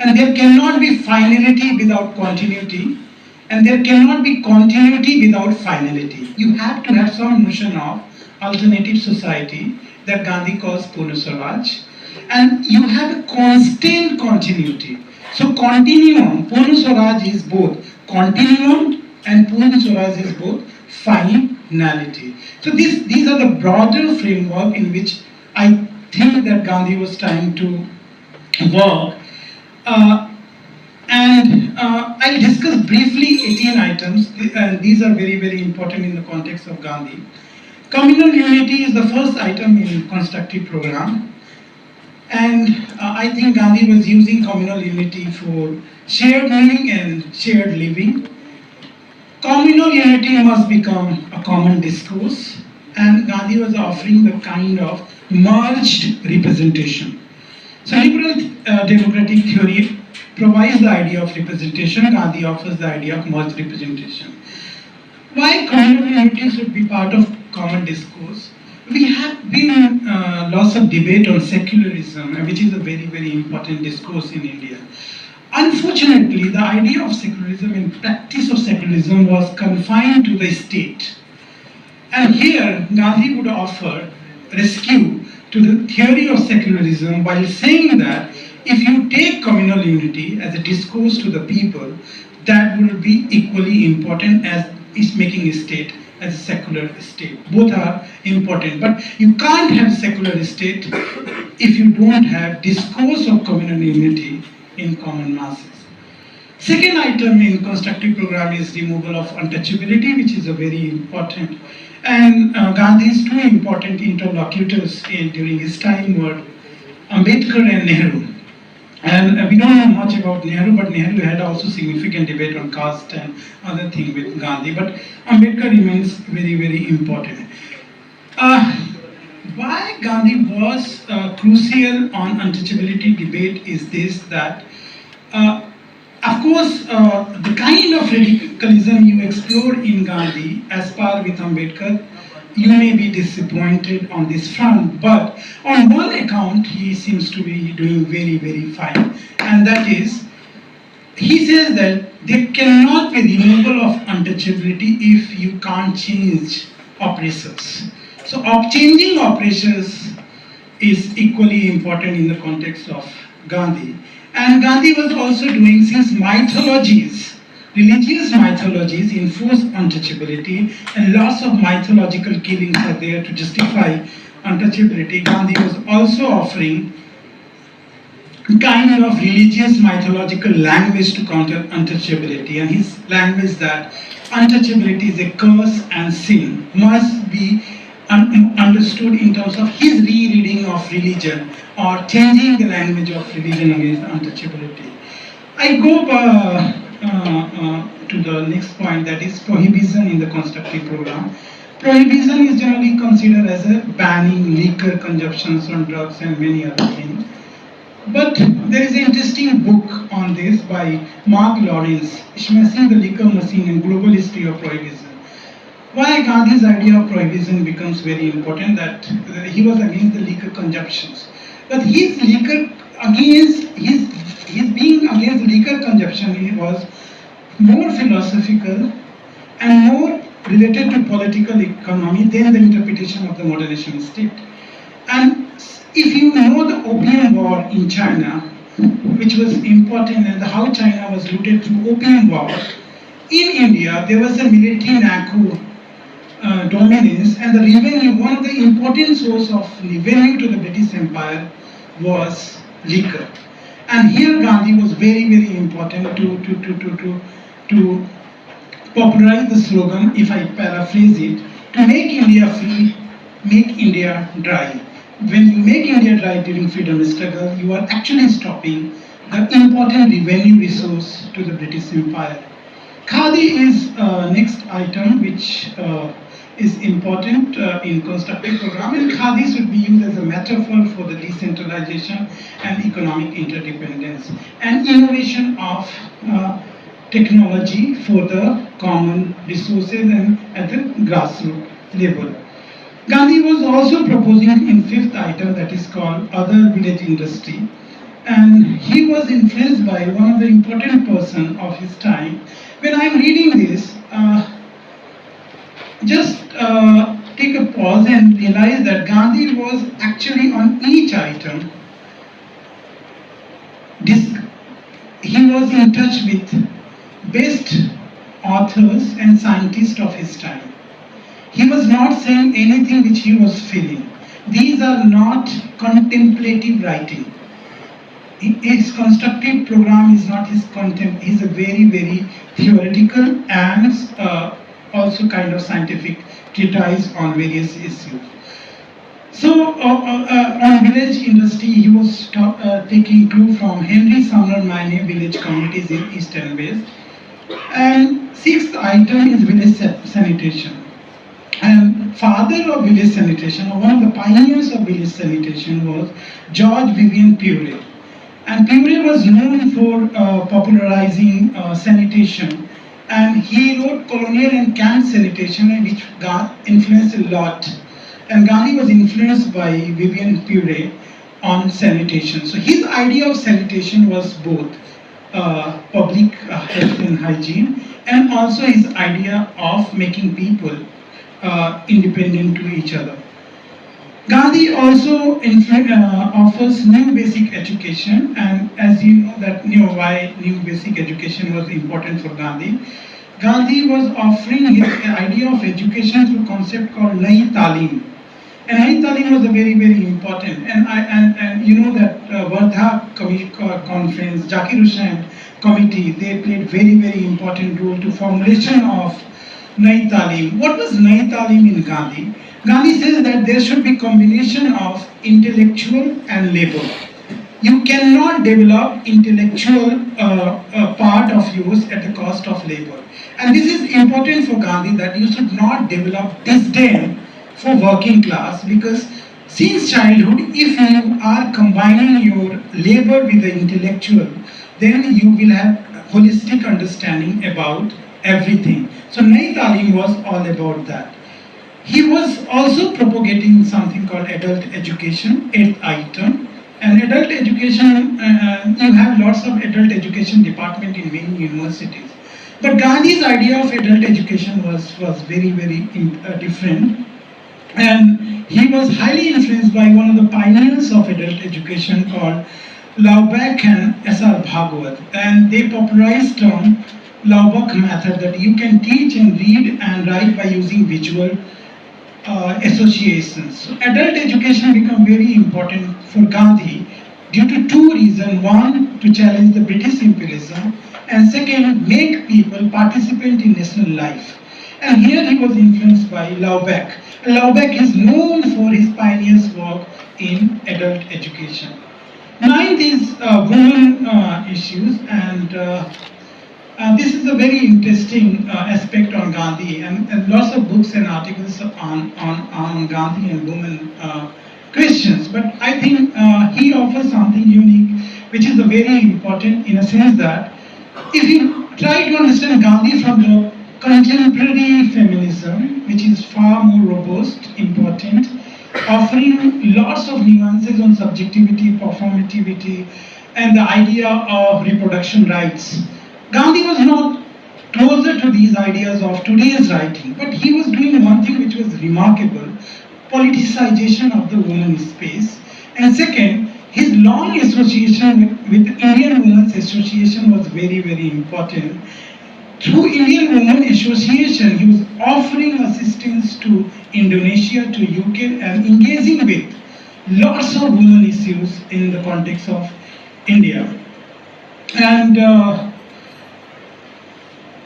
And there cannot be finality without continuity, and there cannot be continuity without finality. You have to have some notion of alternative society that Gandhi calls Purna Swaraj, and you have a constant continuity. So continuum, Purna Swaraj is both continuum and Purna Swaraj is both finality. So these are the broader framework in which I think that Gandhi was trying to work. I'll discuss briefly 18 items, and these are very, very important in the context of Gandhi. Communal unity is the first item in constructive program, and I think Gandhi was using communal unity for shared meaning and shared living. Communal unity must become a common discourse, and Gandhi was offering the kind of merged representation. So liberal democratic theory provides the idea of representation. Gandhi offers the idea of merged representation. Why communal unity should be part of common discourse? We have been lots of debate on secularism, which is a very, very important discourse in India. Unfortunately, the idea of secularism and practice of secularism was confined to the state. And here, Gandhi would offer rescue to the theory of secularism while saying that if you take communal unity as a discourse to the people, that will be equally important as is making a state as a secular state. Both are important, but you can't have secular state if you don't have discourse of communal unity in common masses. Second item in constructive program is removal of untouchability, which is a very important. And Gandhi's two important interlocutors during his time were Ambedkar and Nehru. And we don't know much about Nehru, but Nehru had also significant debate on caste and other things with Gandhi. But Ambedkar remains very, very important. Why Gandhi was crucial on untouchability debate is this, that of course, the kind of radicalism you explore in Gandhi, as par with Ambedkar, you may be disappointed on this front, but on one account, he seems to be doing very, very fine. And that is, he says that there cannot be removal of untouchability if you can't change oppressors. So, changing oppressors is equally important in the context of Gandhi. And Gandhi was also doing, since mythologies, religious mythologies enforce untouchability, and lots of mythological killings are there to justify untouchability. Gandhi was also offering kind of religious mythological language to counter untouchability, and his language that untouchability is a curse and sin must be understood in terms of his rereading of religion or changing the language of religion against untouchability. I go to the next point, that is prohibition in the constructive program. Prohibition is generally considered as a banning liquor consumptions on drugs and many other things. But there is an interesting book on this by Mark Lawrence, Smashing the Liquor Machine and Global History of Prohibition. Why Gandhi's idea of prohibition becomes very important, that he was against the liquor consumptions. But his liquor against his being against liquor consumption, he was more philosophical and more related to political economy than the interpretation of the modern nation state. And if you know the Opium War in China, which was important, and how China was looted through Opium War, in India there was a military narco dominance, and the revenue, one of the important source of revenue to the British Empire was liquor. And here Gandhi was very, very important to popularize the slogan, if I paraphrase it, to make India free, make India dry. When you make India dry during freedom struggle, you are actually stopping the important revenue resource to the British Empire. Khadi is next item which is important in constructive program, and Khadi should be used as a metaphor for the decentralization and economic interdependence and innovation of technology for the common resources and at the grassroots level. Gandhi was also proposing in fifth item, that is called other village industry. and he was influenced by one of the important person of his time. When I'm reading this, just take a pause and realize that Gandhi was actually on each item. He was in touch with best authors and scientists of his time. He was not saying anything which he was feeling. These are not contemplative writing. His constructive program is not his content. He's a very theoretical and also kind of scientific treatise on various issues. So on village industry, he was taking clue from Henry Sumner Mine village communities in East and West. And sixth item is village sanitation. And father of village sanitation, or one of the pioneers of village sanitation, was George Vivian Pure. And Pure was known for popularizing sanitation. And he wrote colonial and camp sanitation, which influenced a lot. And Gandhi was influenced by Vivian Pure on sanitation. So his idea of sanitation was both public health and hygiene, and also his idea of making people independent to each other. Gandhi also offers new basic education, and as you know that why new basic education was important for Gandhi. Gandhi was offering his idea of education through a concept called Nai Talim. And Nai Talim was a very important. And you know that Wardha conference, Zakir Hussain committee, they played very important role to formulation of Nai Talim. What was Nai Talim in Gandhi? Gandhi says that there should be combination of intellectual and labor. You cannot develop intellectual part of yours at the cost of labor. And this is important for Gandhi, that you should not develop disdain for working class, because since childhood, if you are combining your labor with the intellectual, then you will have holistic understanding about everything. So Nai Talim was all about that. He was also propagating something called adult education, 8th item. And adult education, you have lots of adult education department in many universities. But Gandhi's idea of adult education was very different. And he was highly influenced by one of the pioneers of adult education called Laubach and S.R. Bhagwat. And they popularized term Laubach method, that you can teach and read and write by using visual associations. So adult education became very important for Gandhi due to two reasons. One, to challenge the British imperialism, and second, make people participate in national life. And here he was influenced by Laubach. Laubach is known for his pioneers' work in adult education. Ninth is women issues, and this is a very interesting aspect on Gandhi, and lots of books and articles on Gandhi and women questions. But I think he offers something unique, which is very important in a sense that if you try to understand Gandhi from the contemporary feminism, which is far more robust, important, offering lots of nuances on subjectivity, performativity, and the idea of reproduction rights. Gandhi was not closer to these ideas of today's writing, but he was doing one thing which was remarkable: politicization of the women's space. And second, his long association with Indian Women's Association was very important. Through Indian Women Association, he was offering assistance to Indonesia, to UK, and engaging with lots of women issues in the context of India. And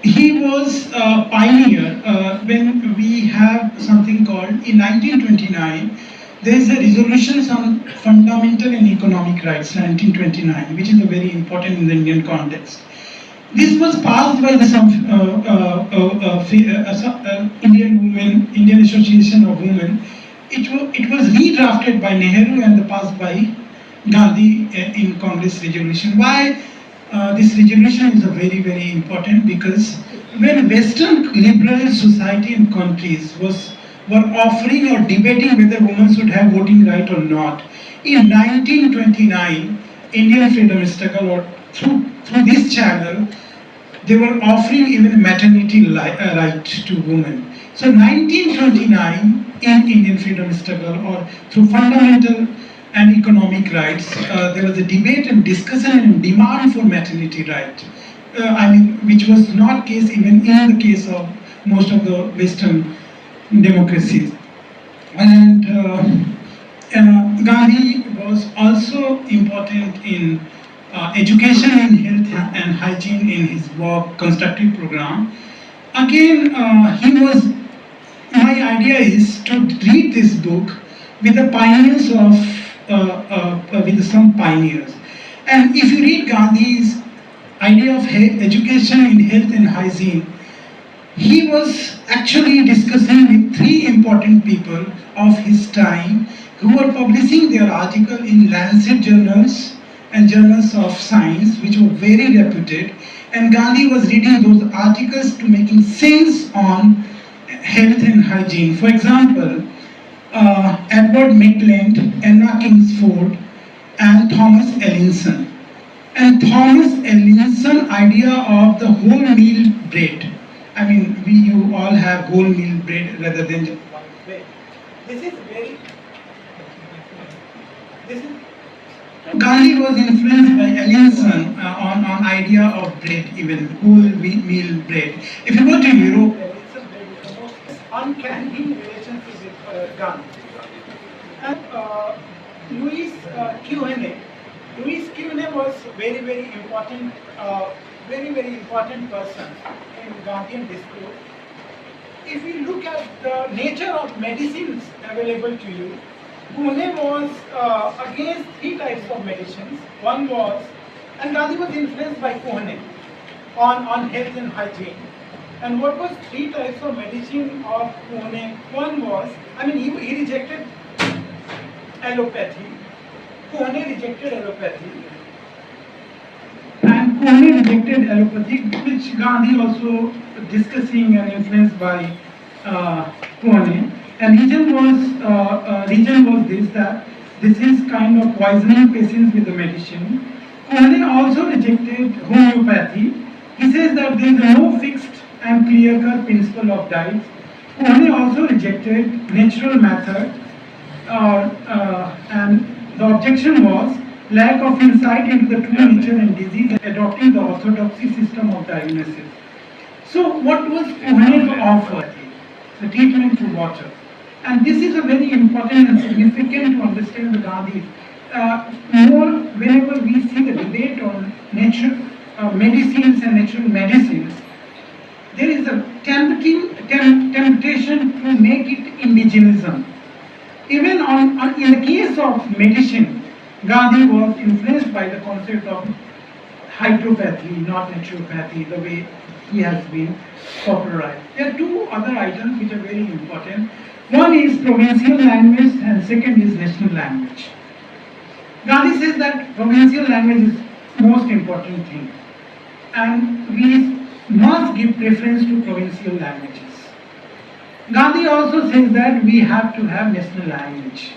he was a pioneer when we have something called, in 1929, there is a resolution on fundamental and economic rights, 1929, which is a very important in the Indian context. This was passed by the Indian Association of Women. It was redrafted by Nehru and passed by Gandhi in Congress resolution. Why this resolution is a very important? Because when Western liberal society and countries were offering or debating whether women should have voting right or not, in 1929, Indian freedom struggle, or through this channel, they were offering even maternity right to women. So 1929 in Indian freedom struggle, or through fundamental and economic rights, there was a debate and discussion and demand for maternity right. Which was not case even in the case of most of the Western democracies. And Gandhi was also important in education and health and hygiene in his work constructive program. Again, my idea is to read this book with the pioneers with some pioneers. And if you read Gandhi's idea of education in health and hygiene, he was actually discussing with three important people of his time who were publishing their article in Lancet journals and journals of science, which were very reputed. And Gandhi was reading those articles to making sense on health and hygiene. For example, Edward Maitland, Anna Kingsford, and Thomas Ellinson. And Thomas Ellinson idea of the whole meal bread. You all have whole meal bread rather than just one bread. Gandhi was influenced by Ellinson on idea of bread, even whole meal bread. If you go to Europe, Ellinson bread is the most uncanny relationship with Gandhi. And Louis Q&A. Louis Q&A was very important, very important person in Gandhian discourse. If you look at the nature of medicines available to you, Pune was against three types of medicines. One was, and Gandhi was influenced by Pune on health and hygiene. And what was three types of medicine of Pune? One was, he rejected allopathy. Pune rejected allopathy. And Pune rejected allopathy, which Gandhi also discussing and influenced by Pune. And reason was this, that this is kind of poisoning patients with the medicine. Pune also rejected homeopathy. He says that there is no fixed and clear-cut principle of diet. Pune also rejected natural method, and the objection was lack of insight into the true nature and disease and adopting the orthodoxy system of diagnosis. So what was Pune offer? The treatment through water. And this is a very important and significant to understand the Gandhi. Whenever we see the debate on natural medicines and natural medicines, there is a temptation to make it indigenism. Even in the case of medicine, Gandhi was influenced by the concept of hydropathy, not naturopathy, the way he has been popularized. There are two other items which are very important. One is provincial language and second is national language. Gandhi says that provincial language is most important thing, and we must give preference to provincial languages. Gandhi also says that we have to have national language.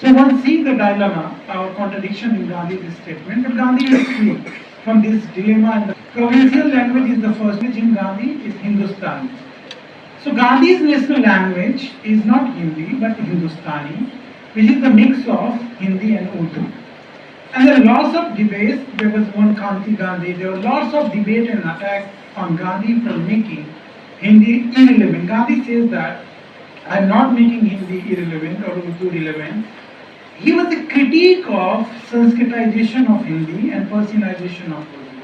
So one sees the dilemma or contradiction in Gandhi's statement, but Gandhi is free from this dilemma. And the provincial language is the first language in Gandhi is Hindustani. So Gandhi's national language is not Hindi but Hindustani, which is the mix of Hindi and Urdu. And there are lots of debates. There was one Kanti Gandhi. There were lots of debate and attack on Gandhi for making Hindi irrelevant. Gandhi says that I am not making Hindi irrelevant or Urdu relevant. He was a critique of Sanskritization of Hindi and Persianization of Urdu.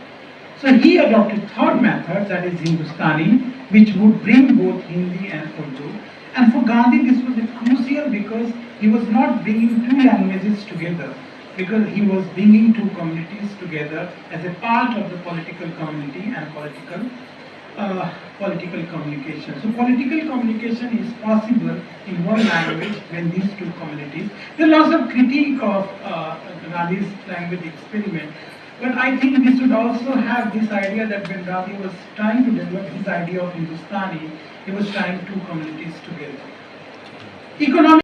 So he adopted third method, that is Hindustani, which would bring both Hindi and Urdu. And for Gandhi this was crucial because he was not bringing two languages together, because he was bringing two communities together as a part of the political community and political communication. So political communication is possible in one language when these two communities. There are lots of critique of Gandhi's language experiment, but I think we should also have this idea that when Gandhi was trying to develop his idea of Hindustani, he was trying two communities together. Economic